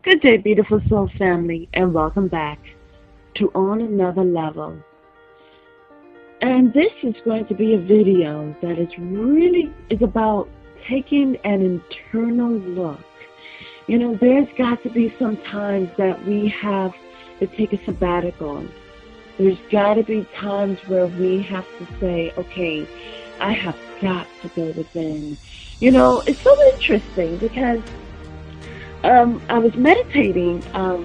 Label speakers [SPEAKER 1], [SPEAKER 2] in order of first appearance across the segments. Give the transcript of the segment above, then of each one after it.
[SPEAKER 1] Good day, beautiful soul family, and welcome back to On Another Level. And this is going to be a video that is about taking an internal look. You know, there's got to be some times that we have to take a sabbatical. There's got to be times where we have to say, okay, I have got to go within. You know, it's so interesting because I was meditating on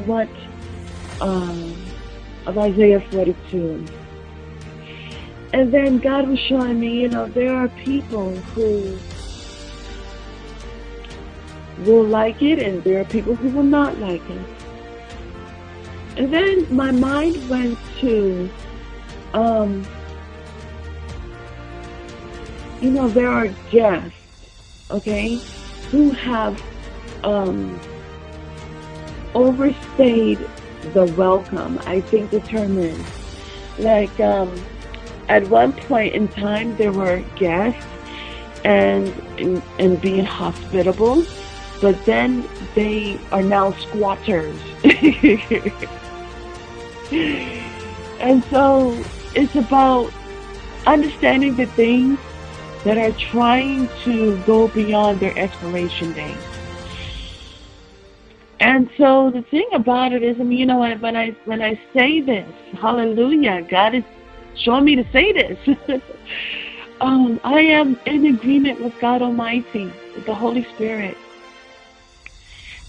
[SPEAKER 1] what of Isaiah 42, and then God was showing me, you know, there are people who will like it, and there are people who will not like it. And then my mind went to, you know, there are guests, okay, who have overstayed the welcome. I think the term is like at one point in time there were guests and being hospitable, but then they are now squatters. And so it's about understanding the things that are trying to go beyond their expiration date. And so the thing about it is, I mean, you know, when I say this, hallelujah, God is showing me to say this. I am in agreement with God Almighty, with the Holy Spirit.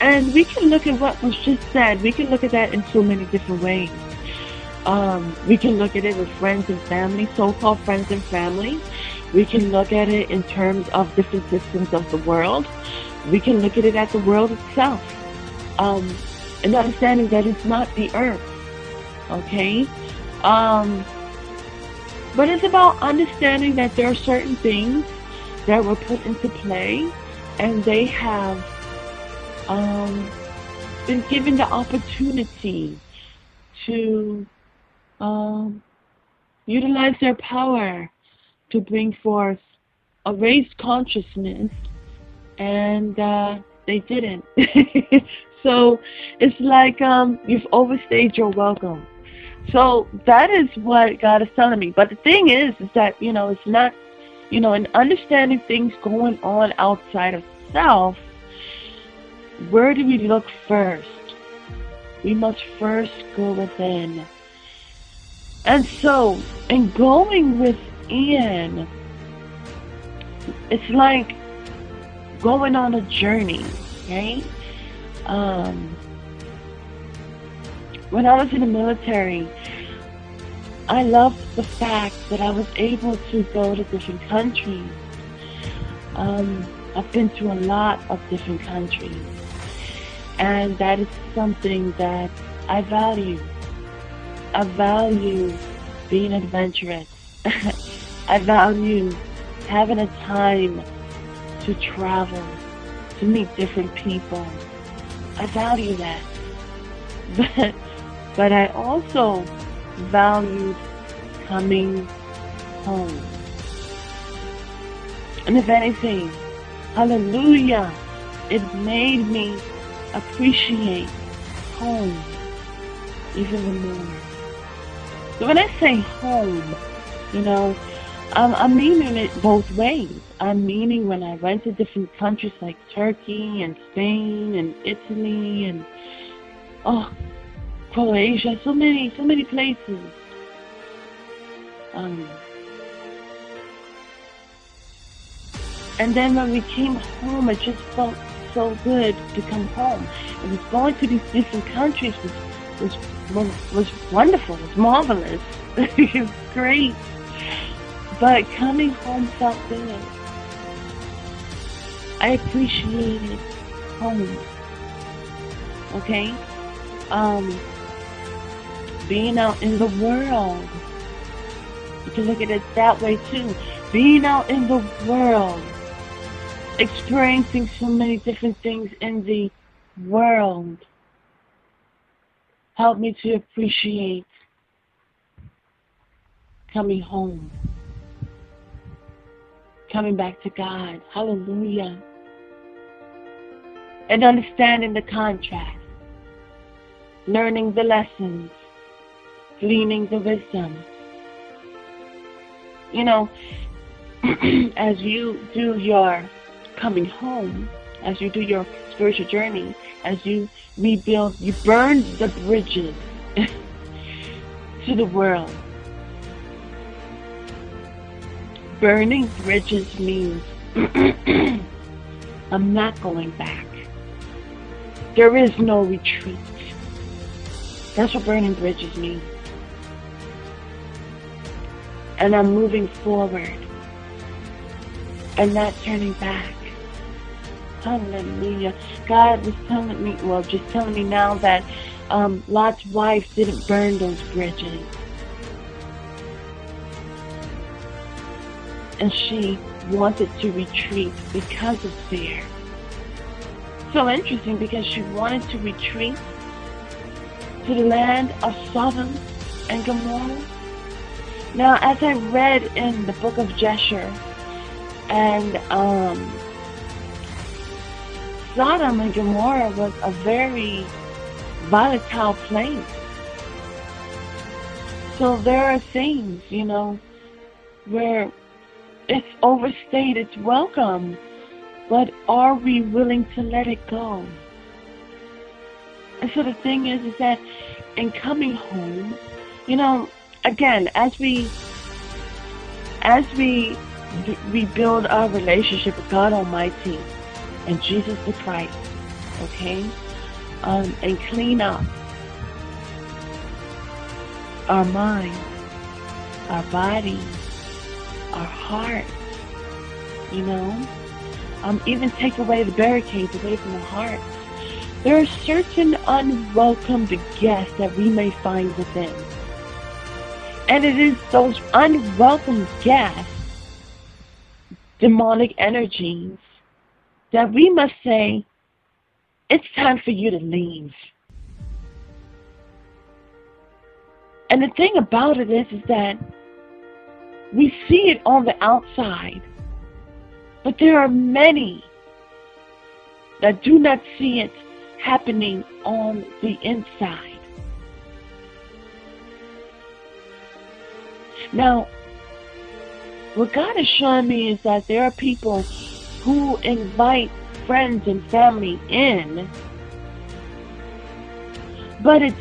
[SPEAKER 1] And we can look at what was just said. We can look at that in so many different ways. We can look at it with friends and family, so-called friends and family. We can look at it in terms of different systems of the world. We can look at it at the world itself. And understanding that it's not the earth. Okay? But it's about understanding that there are certain things that were put into play, and they have been given the opportunity to utilize their power to bring forth a raised consciousness, and they didn't. So it's like you've overstayed your welcome. So that is what God is telling me. But the thing is that, you know, it's not, you know, in understanding things going on outside of self, where do we look first? We must first go within. And so, in going within, it's like going on a journey, okay? When I was in the military, I loved the fact that I was able to go to different countries. I've been to a lot of different countries, and that is something that I value. I value being adventurous. I value having a time to travel, to meet different people. I value that. But I also valued coming home. And if anything, hallelujah, it made me appreciate home even more. So when I say home, you know, I'm meaning it both ways. I'm meaning when I went to different countries like Turkey and Spain and Italy and Croatia, so many places. And then when we came home, it just felt so good to come home. It was going to these different countries was wonderful, was marvelous. It was great. But coming home felt good. I appreciated home. Okay? Being out in the world. You can look at it that way too. Being out in the world. Experiencing so many different things in the world helped me to appreciate coming home. Coming back to God. Hallelujah. and understanding the contrast, learning the lessons, gleaning the wisdom. You know, as you do your coming home, as you do your spiritual journey, as you rebuild, you burn the bridges to the world. Burning bridges means I'm not going back. There is no retreat. That's what burning bridges mean. And I'm moving forward and not turning back. Hallelujah. God was telling me, well, just telling me now that Lot's wife didn't burn those bridges. And she wanted to retreat because of fear. So interesting, because she wanted to retreat to the land of Sodom and Gomorrah. Now, as I read in the book of Yeshua, and Sodom and Gomorrah was a very volatile place. So there are things, you know, where it's overstayed its welcome, but are we willing to let it go? And so the thing is that in coming home, you know, again, as we rebuild our relationship with God Almighty and Jesus the Christ, okay, and clean up our mind, our body, our heart, you know, even take away the barricades away from the heart. There are certain unwelcomed guests that we may find within. And it is those unwelcome guests, demonic energies, that we must say, it's time for you to leave. And the thing about it is that we see it on the outside, but there are many that do not see it happening on the inside. Now, what God is showing me is that there are people who invite friends and family in, but it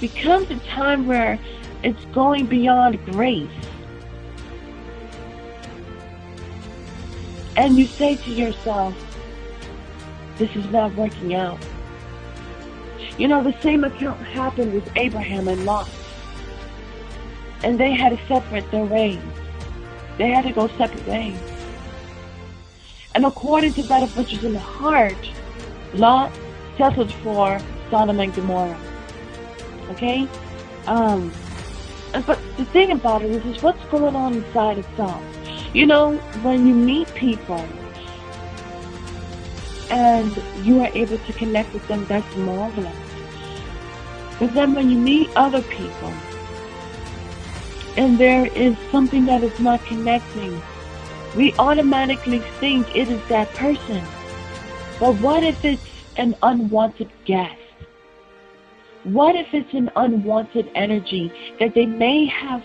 [SPEAKER 1] becomes a time where it's going beyond grace. And you say to yourself, this is not working out. You know, the same account happened with Abraham and Lot. And they had to separate their ways. They had to go separate ways. And according to that of which is in the heart, Lot settled for Sodom and Gomorrah. Okay? But the thing about it is what's going on inside itself. You know, when you meet people and you are able to connect with them, that's marvelous. But then when you meet other people and there is something that is not connecting, we automatically think it is that person. But what if it's an unwanted guest? What if it's an unwanted energy that they may have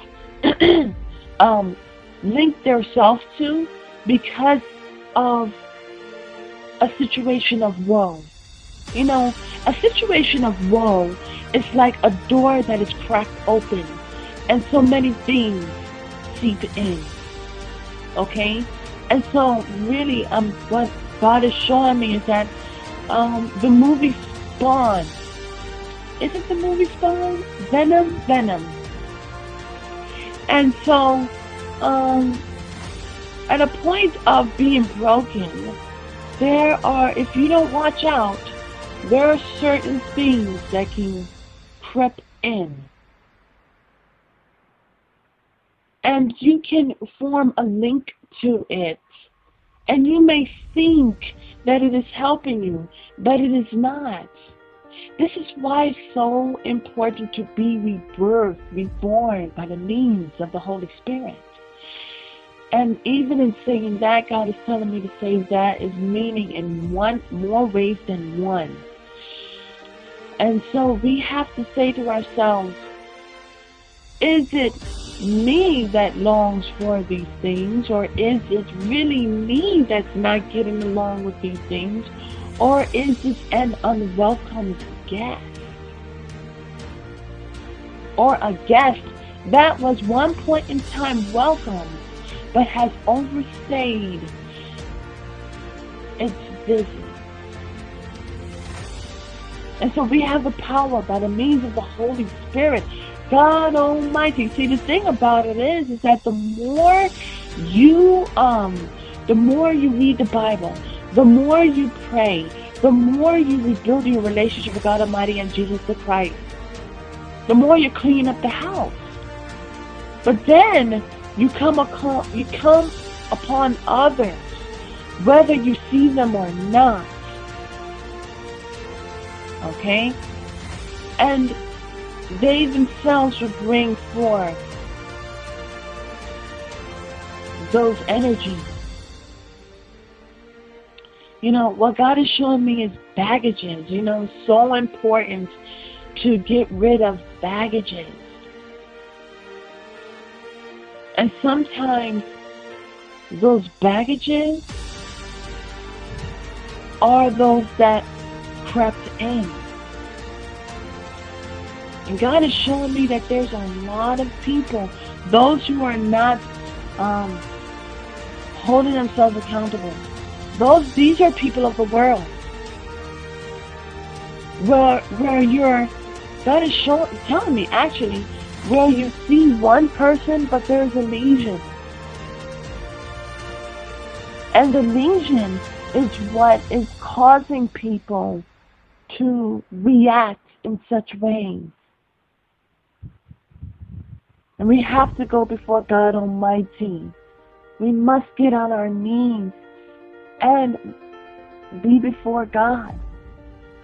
[SPEAKER 1] linked themselves to because of a situation of woe? You know, a situation of woe is like a door that is cracked open and so many things seep in. Okay? And so really what God is showing me is that the movie Spawn, isn't the movie Spawn? Venom. And so at a point of being broken, there are, if you don't watch out, there are certain things that can creep in. And you can form a link to it. And you may think that it is helping you, but it is not. This is why it's so important to be rebirthed, reborn by the means of the Holy Spirit. And even in saying that, God is telling me to say that is meaning in more ways than one. And so we have to say to ourselves, is it me that longs for these things, or is it really me that's not getting along with these things, or is it an unwelcome guest, or a guest that was one point in time welcome but has overstayed its visit? And so we have the power by the means of the Holy Spirit, God Almighty. See, the thing about it is that the more you read the Bible, the more you pray, the more you rebuild your relationship with God Almighty and Jesus the Christ, the more you clean up the house. But then you come upon others, whether you see them or not. Okay? And they themselves will bring forth those energies. You know, what God is showing me is baggages. You know, so important to get rid of baggages. And sometimes those baggages are those that crept in. And God is showing me that there's a lot of people, those who are not holding themselves accountable. These are people of the world. God is telling me actually, where you see one person but there's a legion. And the legion is what is causing people to react in such ways. And we have to go before God Almighty. We must get on our knees and be before God.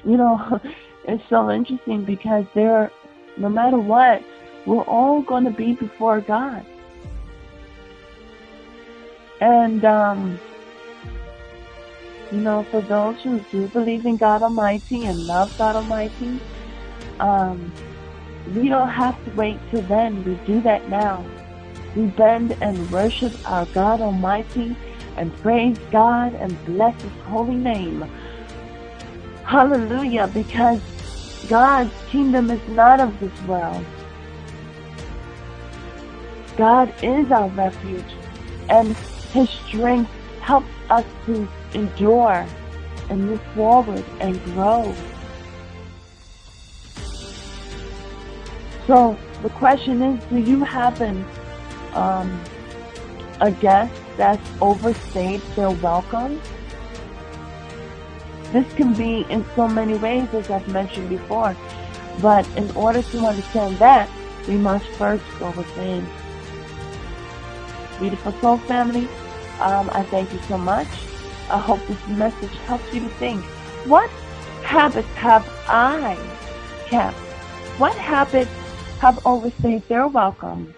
[SPEAKER 1] You know, it's so interesting because no matter what, we're all going to be before God. And, you know, for those who do believe in God Almighty and love God Almighty, we don't have to wait till then. We do that now. We bend and worship our God Almighty and praise God and bless His holy name. Hallelujah, because God's kingdom is not of this world. God is our refuge, and His strength helps us to endure and move forward and grow. So the question is, do you have a guest that's overstayed their welcome? This can be in so many ways, as I've mentioned before. But in order to understand that, we must first go within. Beautiful soul family, I thank you so much. I hope this message helps you to think. What habits have I kept? What habits have overstayed their welcome?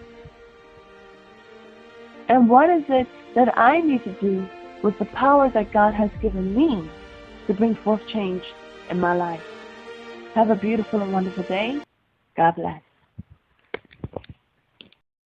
[SPEAKER 1] And what is it that I need to do with the power that God has given me to bring forth change in my life? Have a beautiful and wonderful day. God bless.